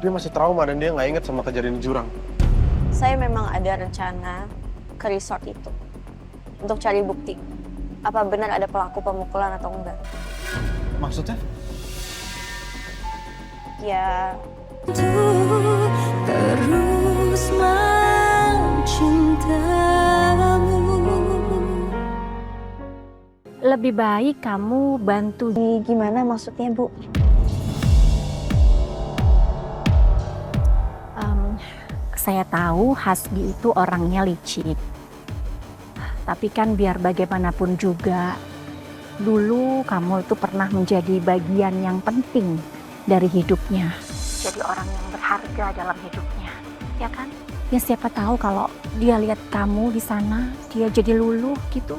Dia masih trauma dan dia nggak inget sama kejadian di jurang. Saya memang ada rencana ke resort itu untuk cari bukti apa benar ada pelaku pemukulan atau enggak. Maksudnya? Ya, Terus mencintamu. Lebih baik kamu bantu. gimana maksudnya, Bu? Saya tahu Hasbi itu orangnya licik. Tapi kan biar bagaimanapun juga, dulu kamu itu pernah menjadi bagian yang penting dari hidupnya. Jadi orang yang berharga dalam hidupnya, ya kan? Ya siapa tahu kalau dia lihat kamu di sana, dia jadi luluh gitu.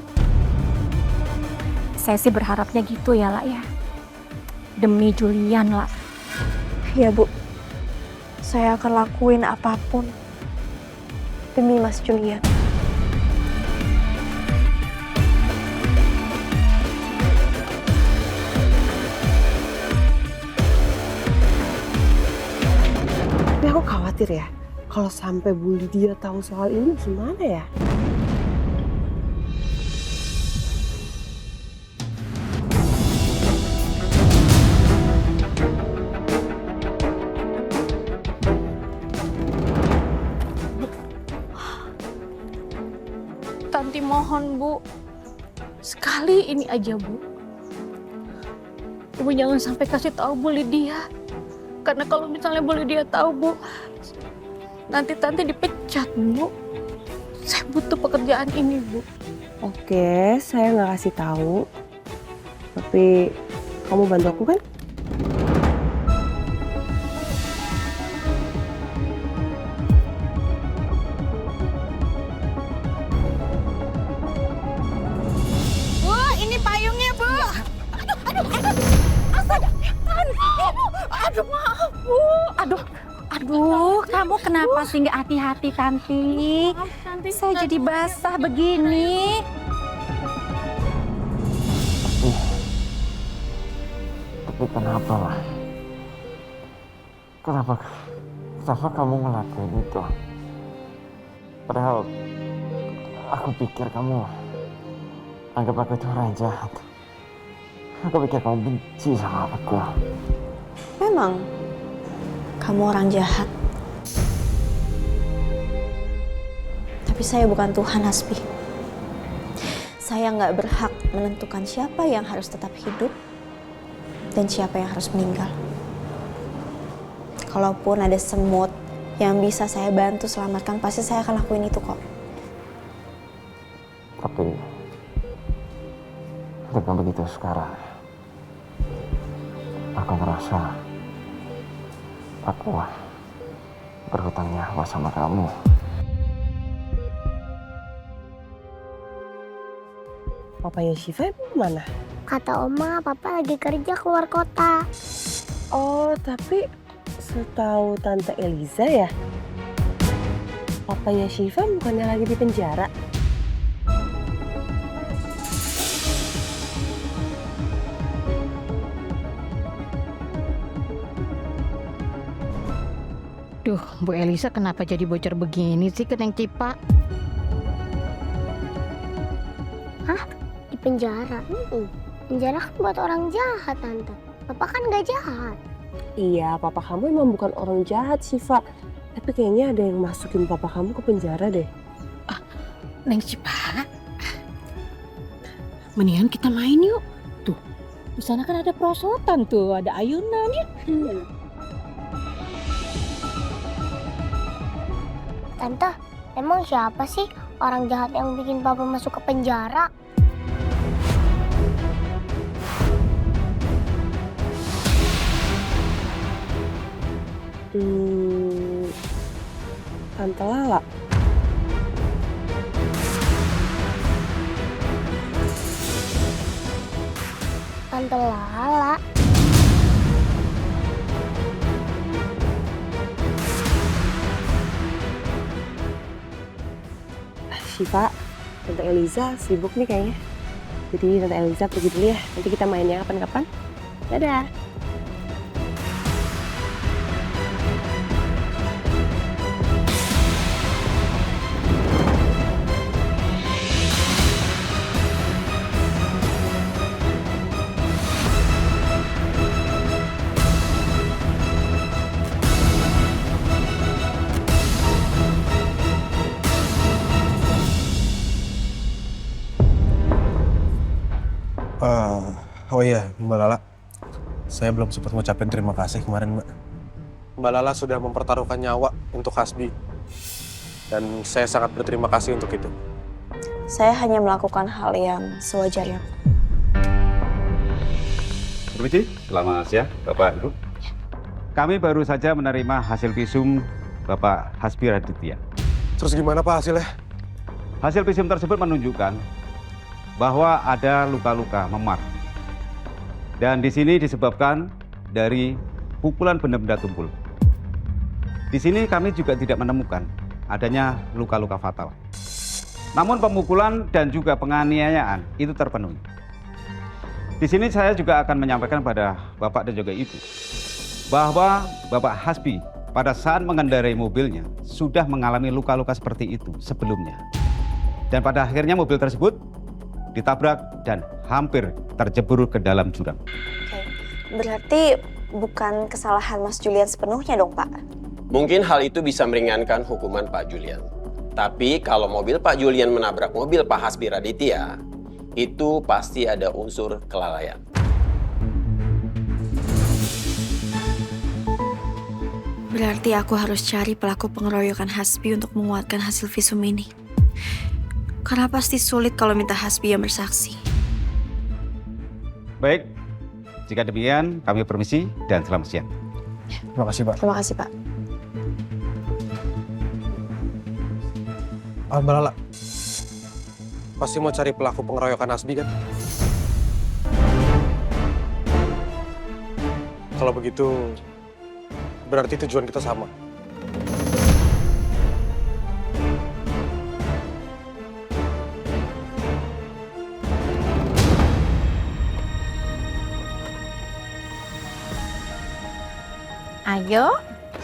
Saya sih berharapnya gitu ya, lah ya. Demi Julian, lah. Ya, Bu. Saya akan lakuin apapun demi Mas Julian. Tapi aku khawatir ya, kalau sampai Bu Lydia tahu soal ini gimana ya? Tanti mohon, Bu. Sekali ini aja, Bu. Ibu jangan sampai kasih tahu Bu Lydia. Karena kalau misalnya Bu Lydia tahu, Bu, nanti Tanti dipecat, Bu. Saya butuh pekerjaan ini, Bu. Oke, saya nggak kasih tahu. Tapi kamu bantu aku kan? Bu, ini payungnya, Bu. Aduh, maaf, Bu. Aduh, kamu kenapa sih nggak hati-hati, Tanti? Saya jadi basah begini. Tapi kenapa lah? Kenapa kamu ngelakuin itu? Padahal aku pikir kamu anggap aku itu orang jahat. Aku pikir kamu benci sama aku. Memang kamu orang jahat. Tapi saya bukan Tuhan, Hasbi. Saya nggak berhak menentukan siapa yang harus tetap hidup dan siapa yang harus meninggal. Kalaupun ada semut yang bisa saya bantu selamatkan, pasti saya akan lakuin itu kok. Tapi dengan begitu sekarang, aku ngerasa aku berhutang nyawa sama kamu. Papanya Syifa mana? Kata Oma, Papa lagi kerja keluar kota. Oh, tapi setahu Tante Eliza ya, papanya Syifa bukannya lagi di penjara? Duh, Bu Elisa kenapa jadi bocor begini sih ke Neng Cipa? Hah? Di penjara? Penjara kan buat orang jahat, Tante. Papa kan gak jahat. Iya, papa kamu emang bukan orang jahat, Syifa. Tapi kayaknya ada yang masukin papa kamu ke penjara deh. Neng Cipa, mendingan kita main yuk. Tuh, di sana kan ada perosotan tuh, ada ayunan ya. Tante, emang siapa sih orang jahat yang bikin Papa masuk ke penjara? Tante Lala. Tante Lala. Syifa, Tante Eliza sibuk nih kayaknya. Jadi Tante Eliza pergi dulu ya. Nanti kita mainnya kapan-kapan. Dadah. Oh iya, Mbak Lala. Saya belum sempat ngucapin terima kasih kemarin, Mbak. Mbak Lala sudah mempertaruhkan nyawa untuk Hasbi. Dan saya sangat berterima kasih untuk itu. Saya hanya melakukan hal yang sewajarnya. Permisi, selamat siang Bapak Ibu. Kami baru saja menerima hasil visum Bapak Hasbi Raditya. Terus gimana Pak hasilnya? Hasil visum tersebut menunjukkan bahwa ada luka-luka memar. Dan di sini disebabkan dari pukulan benda-benda tumpul. Di sini kami juga tidak menemukan adanya luka-luka fatal. Namun pemukulan dan juga penganiayaan itu terpenuhi. Di sini saya juga akan menyampaikan pada Bapak dan juga Ibu bahwa Bapak Hasbi pada saat mengendarai mobilnya sudah mengalami luka-luka seperti itu sebelumnya. Dan pada akhirnya mobil tersebut ditabrak dan hampir terjebur ke dalam jurang. Oke, berarti bukan kesalahan Mas Julian sepenuhnya dong, Pak? Mungkin hal itu bisa meringankan hukuman Pak Julian. Tapi kalau mobil Pak Julian menabrak mobil Pak Hasbi Raditya, itu pasti ada unsur kelalaian. Berarti aku harus cari pelaku pengeroyokan Hasbi untuk menguatkan hasil visum ini. Karena pasti sulit kalau minta Hasbi yang bersaksi. Baik, jika demikian kami permisi dan selamat siang. Terima kasih Pak. Terima kasih, Pak. Mbak Lala, pasti mau cari pelaku pengeroyokan Hasbi kan? Kalau begitu, berarti tujuan kita sama. Ayo,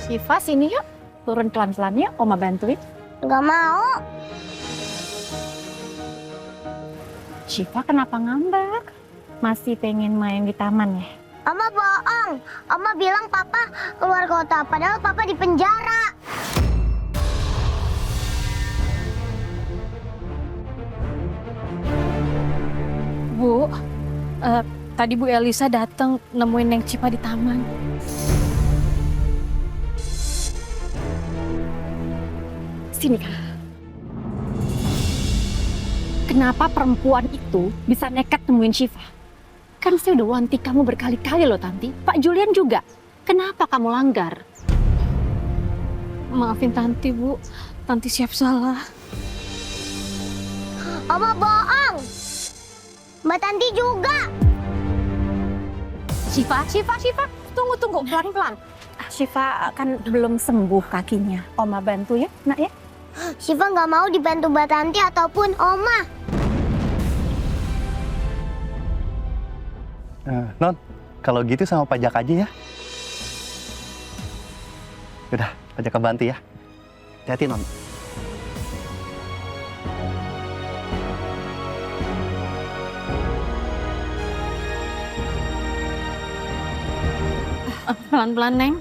Syifa sini yuk. Turun pelan-pelan yuk, Oma bantuin. Nggak mau. Syifa kenapa ngambek? Masih pengen main di taman ya? Oma bohong. Oma bilang papa keluar kota, padahal papa di penjara. Bu, tadi Bu Elisa datang nemuin Neng Cipa di taman. Sini Kak. Kenapa perempuan itu bisa nekat nemuin Syifa? Kan saya udah wanti kamu berkali-kali loh Tanti. Pak Julian juga. Kenapa kamu langgar? Maafin Tanti, Bu. Tanti siap salah. Oma bohong. Mbak Tanti juga. Syifa. Tunggu, pelan-pelan. Syifa kan belum sembuh kakinya. Oma bantu ya, nak ya. Syifa nggak mau dibantu Mbak Tanti ataupun Oma. Non, kalau gitu sama pajak aja ya. Udah, pajak bantu ya. Hati-hati Non. Pelan-pelan, Neng.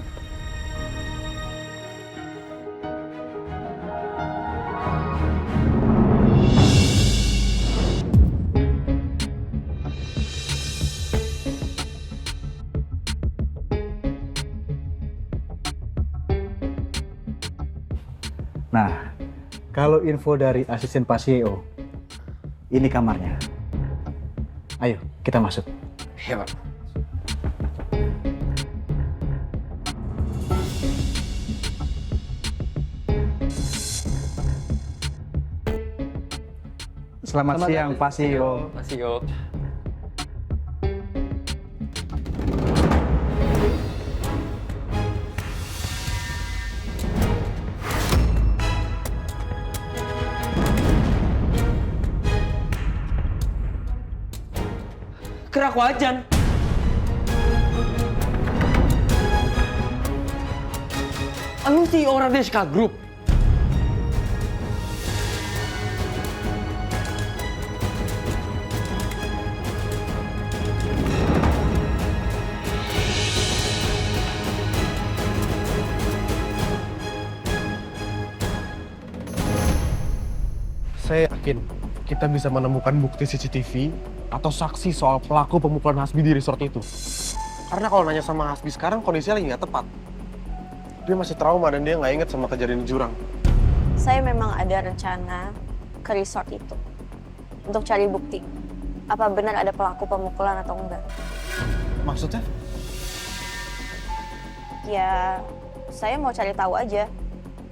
Nah, kalau info dari asisten Pak CEO, ini kamarnya. Ayo, kita masuk. Iya Pak. Selamat siang Pak CEO. Pak CEO. Kerak wajan. Lu CEO orang Deska Group. Saya yakin kita bisa menemukan bukti CCTV atau saksi soal pelaku pemukulan Hasbi di resort itu. Karena kalau nanya sama Hasbi sekarang kondisinya lagi nggak tepat. Dia masih trauma dan dia nggak inget sama kejadian di jurang. Saya memang ada rencana ke resort itu untuk cari bukti apa benar ada pelaku pemukulan atau enggak. Maksudnya? Ya, saya mau cari tahu aja.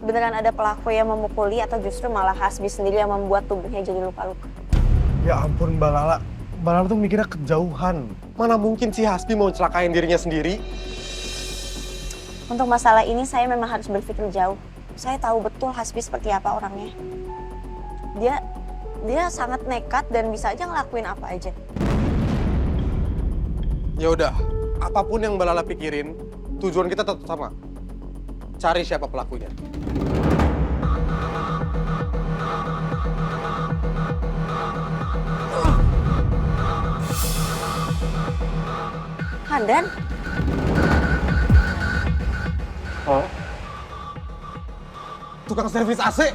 Beneran ada pelaku yang memukuli atau justru malah Hasbi sendiri yang membuat tubuhnya jadi luka-luka. Ya ampun Mbak Lala. Mbak Lala tuh mikirnya kejauhan. Mana mungkin sih Hasbi mau celakain dirinya sendiri? Untuk masalah ini saya memang harus berpikir jauh. Saya tahu betul Hasbi seperti apa orangnya. Dia sangat nekat dan bisa aja ngelakuin apa aja. Ya udah, apapun yang Mbak Lala pikirin, tujuan kita tetap sama. Cari siapa pelakunya. Handan? Oh? Tukang servis AC?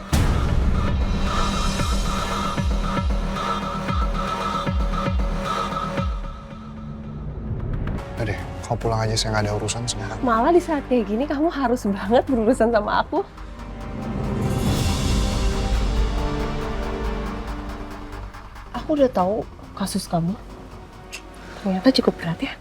Udah deh, kau pulang aja, saya nggak ada urusan sekarang. Malah di saat kayak gini kamu harus banget berurusan sama aku. Aku udah tahu kasus kamu. Ternyata cukup berat ya.